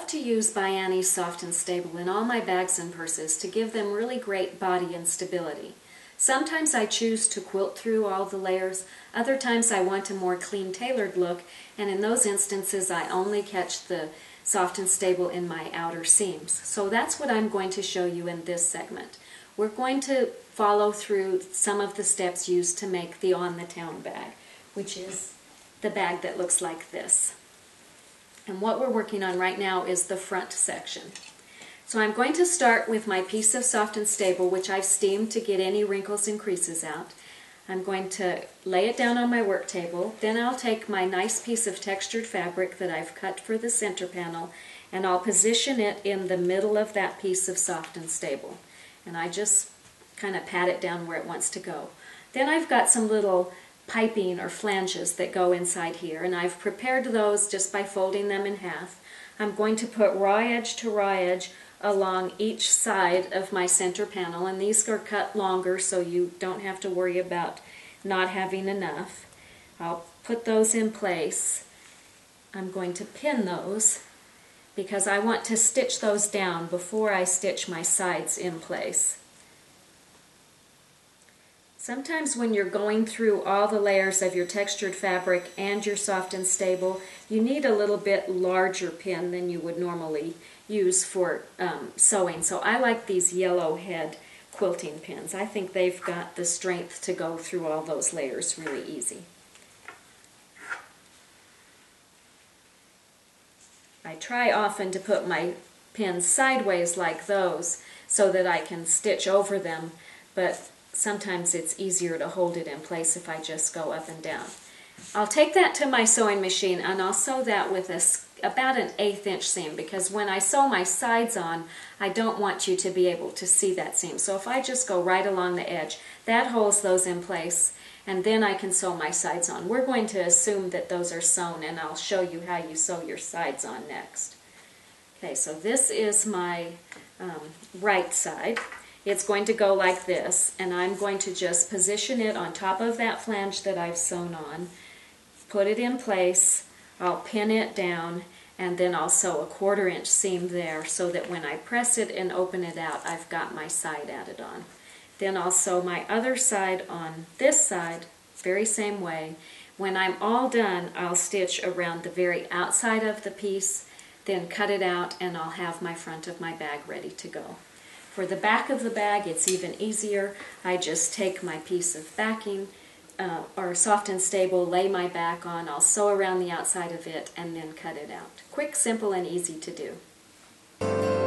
love to use ByAnnie's Soft and Stable in all my bags and purses to give them really great body and stability. Sometimes I choose to quilt through all the layers, other times I want a more clean tailored look, and in those instances I only catch the Soft and Stable in my outer seams. So that's what I'm going to show you in this segment. We're going to follow through some of the steps used to make the On the Town bag, which is the bag that looks like this. And what we're working on right now is the front section. So I'm going to start with my piece of Soft and Stable, which I've steamed to get any wrinkles and creases out. I'm going to lay it down on my work table. Then I'll take my nice piece of textured fabric that I've cut for the center panel, and I'll position it in the middle of that piece of Soft and Stable. And I just kind of pat it down where it wants to go. Then I've got some little piping or flanges that go inside here, and I've prepared those just by folding them in half. I'm going to put raw edge to raw edge along each side of my center panel, and these are cut longer so you don't have to worry about not having enough. I'll put those in place. I'm going to pin those because I want to stitch those down before I stitch my sides in place. Sometimes when you're going through all the layers of your textured fabric and your Soft and Stable, you need a little bit larger pin than you would normally use for sewing. So I like these yellow head quilting pins. I think they've got the strength to go through all those layers really easy. I try often to put my pins sideways like those so that I can stitch over them, but sometimes it's easier to hold it in place if I just go up and down. I'll take that to my sewing machine and I'll sew that with about an 1/8 inch seam, because when I sew my sides on, I don't want you to be able to see that seam. So if I just go right along the edge, that holds those in place, and then I can sew my sides on. We're going to assume that those are sewn, and I'll show you how you sew your sides on next. Okay, so this is my right side. It's going to go like this, and I'm going to just position it on top of that flange that I've sewn on, put it in place, I'll pin it down, and then I'll sew a 1/4 inch seam there so that when I press it and open it out, I've got my side added on. Then I'll sew my other side on this side, very same way. When I'm all done, I'll stitch around the very outside of the piece, then cut it out, and I'll have my front of my bag ready to go. For the back of the bag, it's even easier. I just take my piece of backing or Soft and Stable, lay my back on, I'll sew around the outside of it, and then cut it out. Quick, simple, and easy to do.